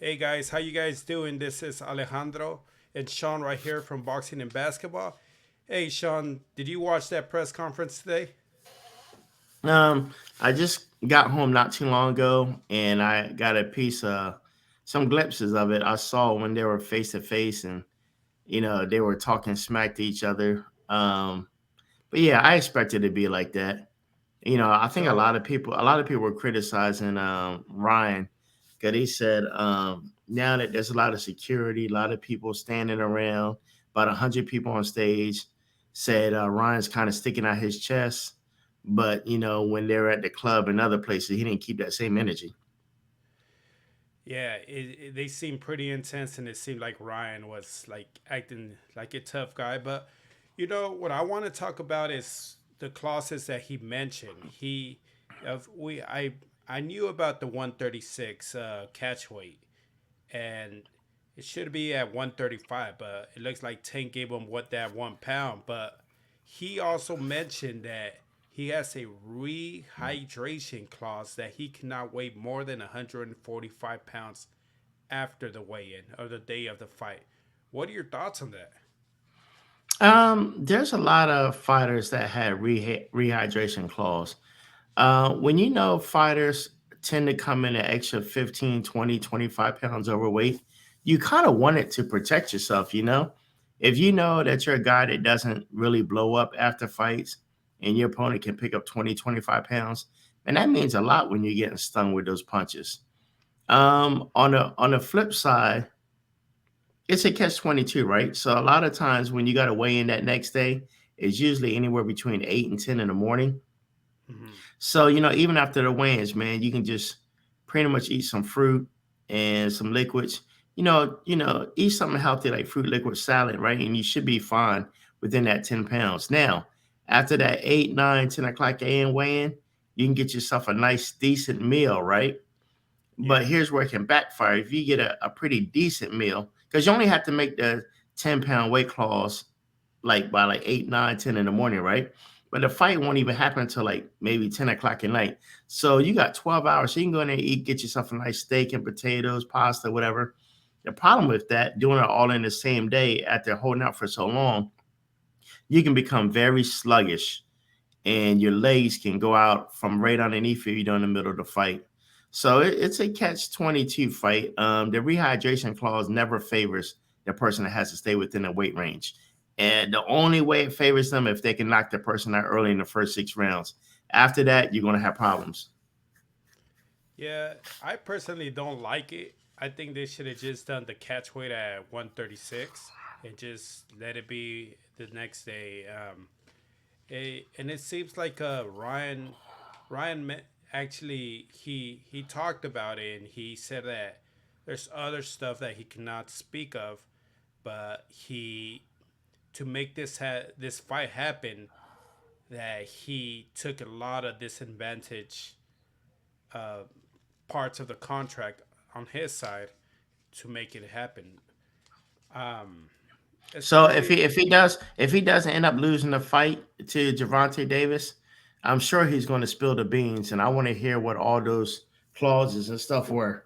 Hey guys, how you guys doing? This is Alejandro and Sean right here from Boxing and Basketball. Hey Sean, did you watch that press conference today? I just got home not too long ago, and I got a piece of some glimpses of it. I saw when they were face to face, and they were talking smack to each other. But yeah, I expected it to be like that. I think a So lot of people, a lot of people were criticizing Ryan because he said now that there's a lot of security, a lot of people standing around, about 100 people on stage, said Ryan's kind of sticking out his chest. But when they're at the club and other places, he didn't keep that same energy. yeah, they seemed pretty intense, and it seemed like Ryan was like acting like a tough guy. But what I want to talk about is the clauses that he mentioned. He, of we, I knew about the 136 catch weight, and it should be at 135, but it looks like Tank gave him what that 1 pound. But he also mentioned that he has a rehydration clause that he cannot weigh more than 145 pounds after the weigh-in or the day of the fight. What are your thoughts on that? There's a lot of fighters that had rehydration clause. When fighters tend to come in an extra 15, 20, 25 pounds overweight, you kind of want it to protect yourself. If you know that you're a guy that doesn't really blow up after fights and your opponent can pick up 20, 25 pounds, and that means a lot when you're getting stung with those punches. On the flip side, it's a catch 22, right? So a lot of times when you got to weigh in that next day, it's usually anywhere between 8 and 10 in the morning. Mm-hmm. So, even after the weigh-ins, man, you can just pretty much eat some fruit and some liquids. Eat something healthy like fruit liquid salad, right? And you should be fine within that 10 pounds. Now, after that 8, 9, 10 o'clock a.m. weigh-in, you can get yourself a nice, decent meal, right? But Yeah. here's where it can backfire. If you get a pretty decent meal, because you only have to make the 10-pound weight class like by like 8, 9, 10 in the morning, right? But the fight won't even happen until like maybe 10 o'clock at night. So you got 12 hours. So you can go in there and eat, get yourself a nice steak and potatoes, pasta, whatever. The problem with that, doing it all in the same day after holding out for so long, you can become very sluggish and your legs can go out from right underneath you in the middle of the fight. So it's a catch 22 fight. The rehydration clause never favors the person that has to stay within the weight range. And the only way it favors them if they can knock the person out early in the first 6 rounds. After that, you're going to have problems. Yeah, I personally don't like it. I think they should have just done the catch weight at 136 and just let it be the next day. And it seems like actually he talked about it, and he said that there's other stuff that he cannot speak of, but he to make this fight happen, that he took a lot of disadvantage uh, parts of the contract on his side to make it happen. Um, it's So if pretty. he doesn't end up losing the fight to Gervonta Davis, I'm sure he's going to spill the beans, and I want to hear what all those clauses and stuff were.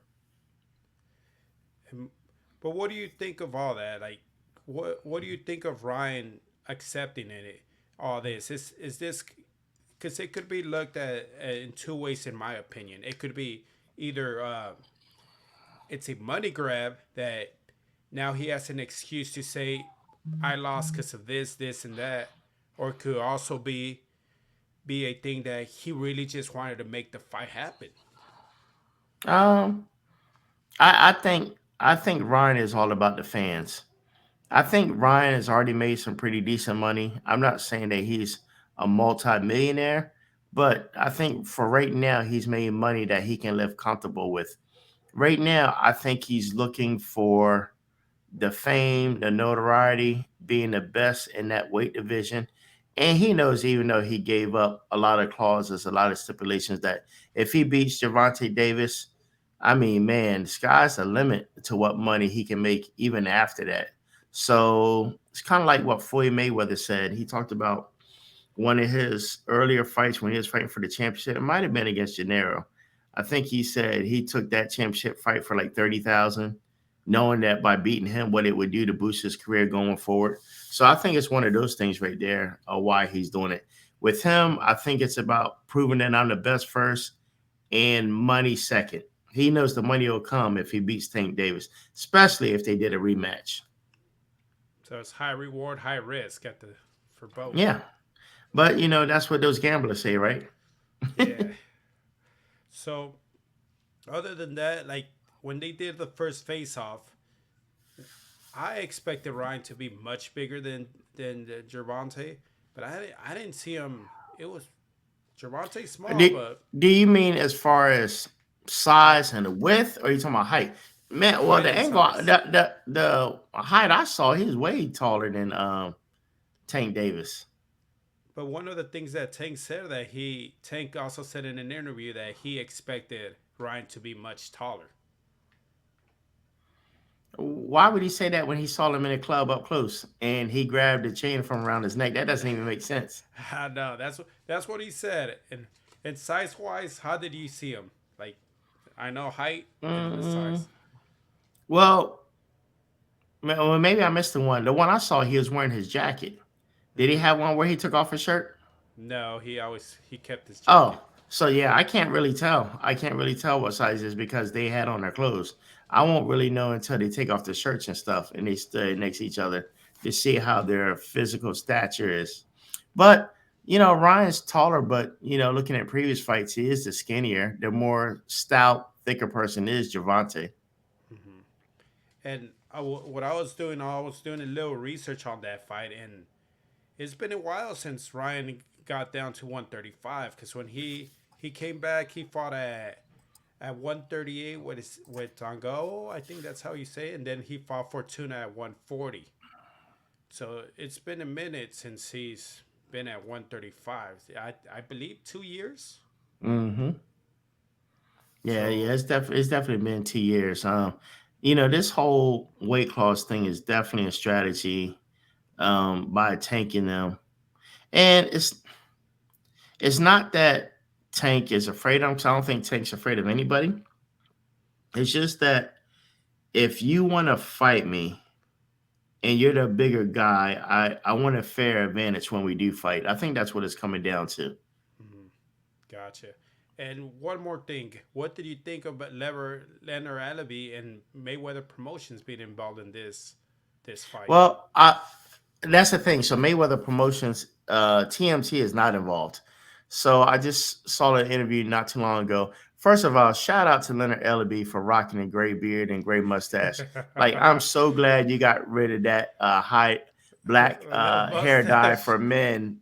But what do you think of all that? Like, what do you think of Ryan accepting it? All this is this because it could be looked at in two ways, in my opinion. It could be either it's a money grab that now he has an excuse to say I lost because of this, and that, or it could also be a thing that he really just wanted to make the fight happen. Um, I think Ryan is all about the fans. I think Ryan has already made some pretty decent money. I'm not saying that he's a multi-millionaire, but I think for right now he's made money that he can live comfortable with. Right now, I think he's looking for the fame, the notoriety, being the best in that weight division. And he knows, even though he gave up a lot of clauses, a lot of stipulations, that if he beats Gervonta Davis, I mean, man, the sky's the limit to what money he can make even after that. So it's kind of like what Floyd Mayweather said. He talked about one of his earlier fights when he was fighting for the championship. It might have been against Gennaro. I think he said he took that championship fight for like 30,000, knowing that by beating him, what it would do to boost his career going forward. So I think it's one of those things right there, why he's doing it. With him, I think it's about proving that I'm the best first and money second. He knows the money will come if he beats Tank Davis, especially if they did a rematch. So it's high reward, high risk at the for both. Yeah, but that's what those gamblers say, right? Yeah. So other than that, like when they did the first face off, I expected Ryan to be much bigger than Gervonta, but I didn't see him. It was Gervonta small, Do, but do you mean as far as height, size and the width, or are you talking about height? Man, well, height the and angle, size. the height I saw, he was way taller than Tank Davis. But one of the things that Tank said that he Tank also said in an interview that he expected Ryan to be much taller. Why would he say that when he saw him in a club up close and he grabbed the chain from around his neck? That doesn't even make sense. I know that's what he said. And size wise, how did you see him? Like I know height and the Mm, size. well, well, maybe I missed the one. The one I saw, he was wearing his jacket. Did he Hmm. have one where he took off his shirt? No, he kept his jacket. Oh, so yeah, I can't really tell. I can't really tell what size is because they had on their clothes. I won't really know until they take off their shirts and stuff and they stood next to each other to see how their physical stature is. But Ryan's taller, but looking at previous fights, he is the skinnier, the more stout, thicker person is Gervonta. Hmm. And what I was doing a little research on that fight, and it's been a while since Ryan got down to 135. Because when he came back, he fought at 138 with Tango, I think that's how you say it, and then he fought Fortuna at 140. So it's been a minute since he's been at 135. I believe 2 years. Hmm. Yeah, yeah, So it's definitely been 2 years. This whole weight class thing is definitely a strategy by tanking them. And it's not that Tank is afraid of him. 'Cause I don't think Tank's afraid of anybody. It's just that if you want to fight me and you're the bigger guy, I want a fair advantage when we do fight. I think that's what it's coming down to. mhm, gotcha. And one more thing, what did you think about Leonard Alabi and Mayweather Promotions being involved in this fight? Well, that's the thing. So Mayweather Promotions, TMT is not involved. So I just saw an interview not too long ago. First of all, shout out to Leonard Ellaby for rocking a gray beard and gray mustache. Like I'm so glad you got rid of that high black A little hair dye for mustache. men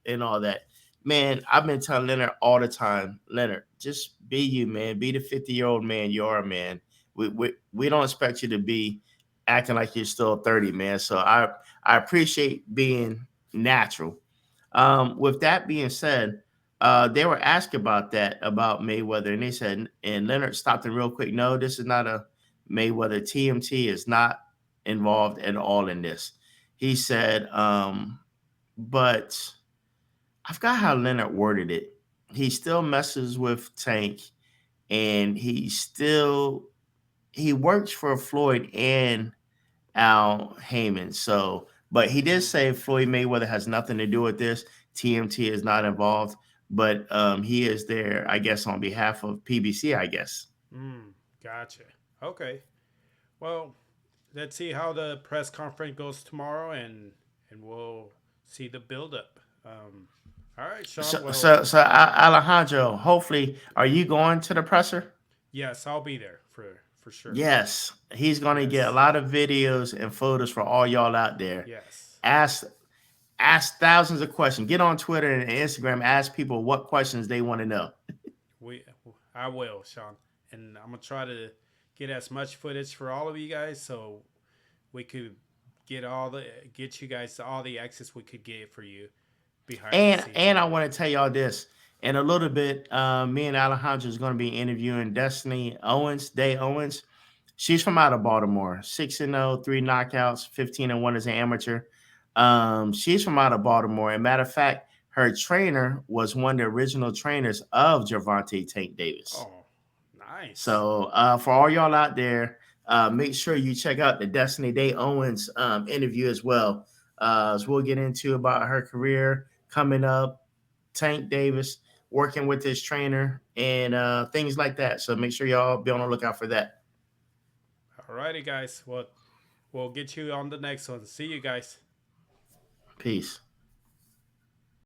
and all that. Man, I've been telling Leonard all the time, Leonard, just be you, man. Be the 50-year-old man you are, man. We don't expect you to be acting like you're still 30, man. So I appreciate being natural. With that being said, they were asked about that about Mayweather, and they said, and Leonard stopped them real quick. No, this is not a Mayweather. TMT is not involved at all in this. He said, but I forgot how Leonard worded it. He still messes with Tank, and he works for Floyd and Al Heyman. So, but he did Hmm. say Floyd Mayweather has nothing to do with this. TMT is not involved, but he is there, I guess, on behalf of PBC, I guess. Gotcha. Okay. Well, let's see how the press conference goes tomorrow, and we'll see the build up. All right, So, Sean. Well, so, so Alejandro, hopefully, are you going to the presser? yes, I'll be there for sure. Yes, he's going to get a Yes. lot of videos and photos for all y'all out there. Yes. Ask ask thousands of questions. Get on Twitter and Instagram. Ask people what questions they want to know. We I will, Sean. And I'm gonna try to get as much footage for all of you guys so we could get you guys all the access we could get for you behind the scenes And and I want to everything. tell y'all this. In a little bit, me and Alejandro is going to be interviewing Destiny Owens, Day Owens. She's from out of Baltimore. 6-0, 3 knockouts, 15-1 as an amateur. She's from out of Baltimore. And matter of fact, her trainer was one of the original trainers of Gervonta Tank Davis. Oh, nice. So for all y'all out there, make sure you check out the Destiny Day Owens interview as well. As we'll get into about her career coming up, Tank Davis working with his trainer and things like that. So make sure y'all be on the lookout for that. Alrighty, guys. Well, we'll get you on the next one. See you guys. Peace.